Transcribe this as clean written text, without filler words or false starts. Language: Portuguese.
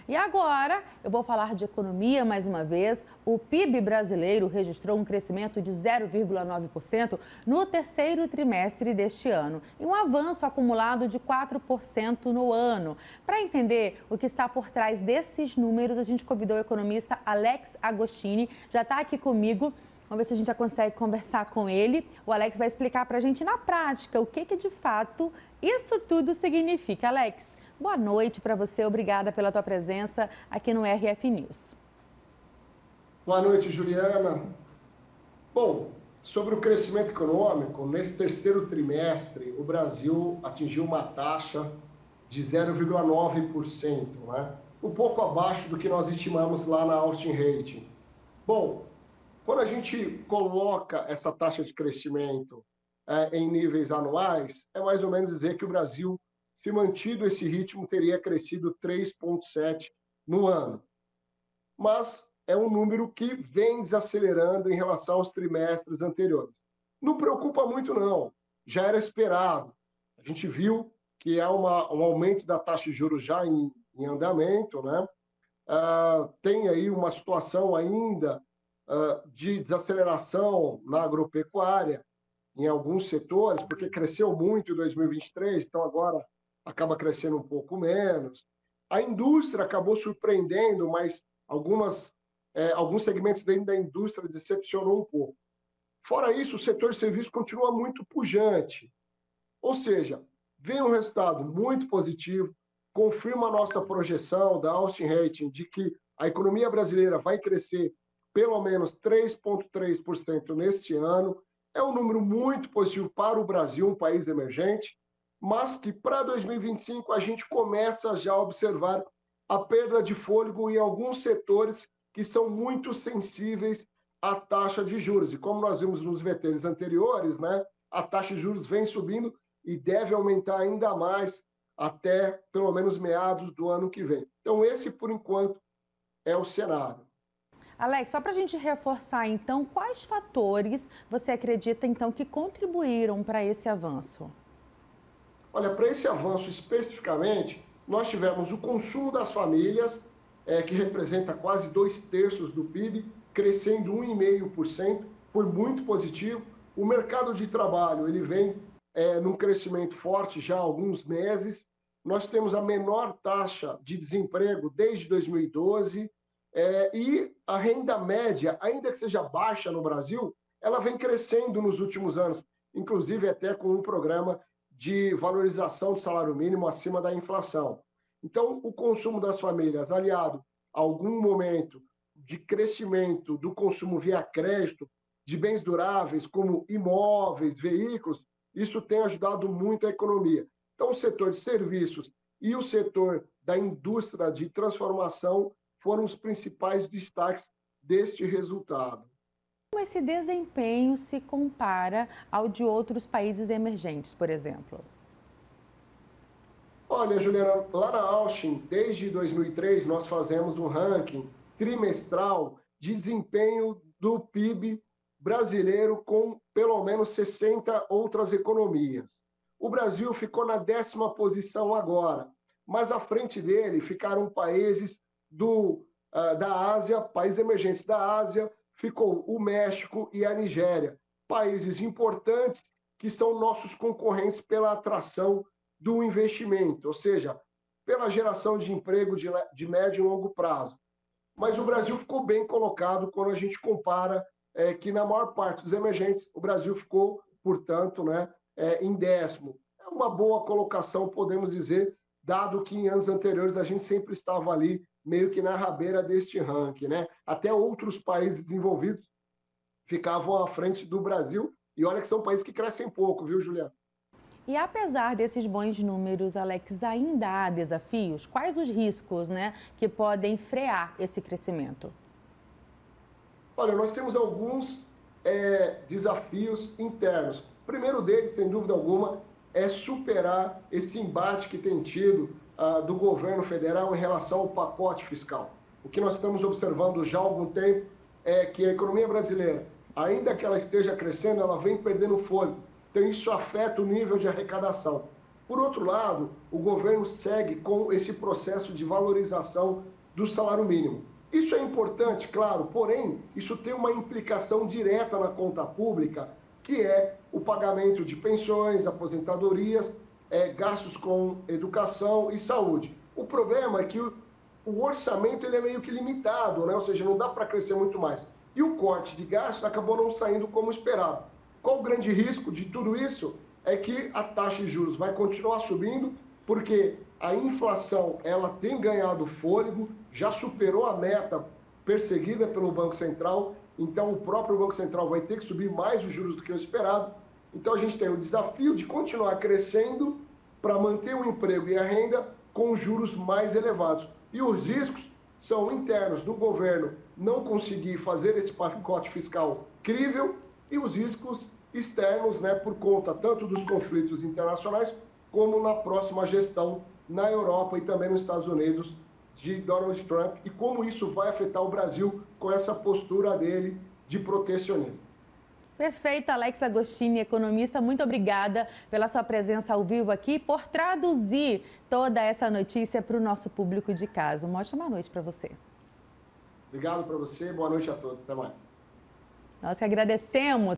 E agora eu vou falar de economia mais uma vez. O PIB brasileiro registrou um crescimento de 0,9% no terceiro trimestre deste ano e um avanço acumulado de 4% no ano. Para entender o que está por trás desses números, a gente convidou o economista Alex Agostini, já está aqui comigo. Vamos ver se a gente já consegue conversar com ele. O Alex vai explicar para a gente na prática o que de fato isso tudo significa. Alex, boa noite para você. Obrigada pela tua presença aqui no RF News. Boa noite, Juliana. Bom, sobre o crescimento econômico, nesse terceiro trimestre, o Brasil atingiu uma taxa de 0,9%, né? Um pouco abaixo do que nós estimamos lá na Austin Rating. Bom, quando a gente coloca essa taxa de crescimento em níveis anuais, é mais ou menos dizer que o Brasil, se mantido esse ritmo, teria crescido 3,7% no ano. Mas é um número que vem desacelerando em relação aos trimestres anteriores. Não preocupa muito, não. Já era esperado. A gente viu que há um aumento da taxa de juros já em andamento, né? Tem aí uma situação ainda de desaceleração na agropecuária, em alguns setores, porque cresceu muito em 2023, então agora acaba crescendo um pouco menos. A indústria acabou surpreendendo, mas alguns segmentos dentro da indústria decepcionou um pouco. Fora isso, o setor de serviços continua muito pujante. Ou seja, vem um resultado muito positivo, confirma a nossa projeção da Austin Rating de que a economia brasileira vai crescer pelo menos 3,3% neste ano. É um número muito positivo para o Brasil, um país emergente, mas que para 2025 a gente começa já a observar a perda de fôlego em alguns setores que são muito sensíveis à taxa de juros. E como nós vimos nos VTs anteriores, né, a taxa de juros vem subindo e deve aumentar ainda mais até pelo menos meados do ano que vem. Então esse, por enquanto, é o cenário. Alex, só para a gente reforçar, então, quais fatores você acredita, então, que contribuíram para esse avanço? Olha, para esse avanço especificamente, nós tivemos o consumo das famílias, que representa quase 2/3 do PIB, crescendo 1,5%, foi muito positivo. O mercado de trabalho, ele vem num crescimento forte já há alguns meses. Nós temos a menor taxa de desemprego desde 2012, e a renda média, ainda que seja baixa no Brasil, ela vem crescendo nos últimos anos, inclusive até com um programa de valorização do salário mínimo acima da inflação. Então, o consumo das famílias, aliado a algum momento de crescimento do consumo via crédito, de bens duráveis, como imóveis, veículos, isso tem ajudado muito a economia. Então, o setor de serviços e o setor da indústria de transformação foram os principais destaques deste resultado. Como esse desempenho se compara ao de outros países emergentes, por exemplo? Olha, Juliana, lá na Austin, desde 2003, nós fazemos um ranking trimestral de desempenho do PIB brasileiro com pelo menos 60 outras economias. O Brasil ficou na 10ª posição agora, mas à frente dele ficaram países da Ásia, países emergentes da Ásia, ficou o México e a Nigéria, países importantes que são nossos concorrentes pela atração do investimento, ou seja, pela geração de emprego de médio e longo prazo. Mas o Brasil ficou bem colocado quando a gente compara que na maior parte dos emergentes o Brasil ficou, portanto, né, em 10º. É uma boa colocação, podemos dizer, dado que em anos anteriores a gente sempre estava ali meio que na rabeira deste ranking, né? Até outros países desenvolvidos ficavam à frente do Brasil, e olha que são países que crescem pouco, viu, Juliana? E apesar desses bons números, Alex, ainda há desafios? Quais os riscos, né, que podem frear esse crescimento? Olha, nós temos alguns desafios internos. O primeiro deles, sem dúvida alguma, é superar esse embate que tem tido do governo federal em relação ao pacote fiscal. O que nós estamos observando já há algum tempo é que a economia brasileira, ainda que ela esteja crescendo, ela vem perdendo fôlego. Então, isso afeta o nível de arrecadação. Por outro lado, o governo segue com esse processo de valorização do salário mínimo. Isso é importante, claro, porém, isso tem uma implicação direta na conta pública, que é o pagamento de pensões, aposentadorias, gastos com educação e saúde. O problema é que o orçamento ele é meio que limitado, né? Ou seja, não dá para crescer muito mais. E o corte de gastos acabou não saindo como esperado. Qual o grande risco de tudo isso? É que a taxa de juros vai continuar subindo, porque a inflação ela tem ganhado fôlego, já superou a meta perseguida pelo Banco Central, então o próprio Banco Central vai ter que subir mais os juros do que o esperado. Então a gente tem o desafio de continuar crescendo para manter o emprego e a renda com juros mais elevados. E os riscos são internos do governo não conseguir fazer esse pacote fiscal crível e os riscos externos, né, por conta tanto dos conflitos internacionais como na próxima gestão na Europa e também nos Estados Unidos de Donald Trump e como isso vai afetar o Brasil com essa postura dele de protecionismo. Perfeito, Alex Agostini, economista, muito obrigada pela sua presença ao vivo aqui, por traduzir toda essa notícia para o nosso público de casa. Uma ótima noite para você. Obrigado para você, boa noite a todos, até mais. Nós que agradecemos.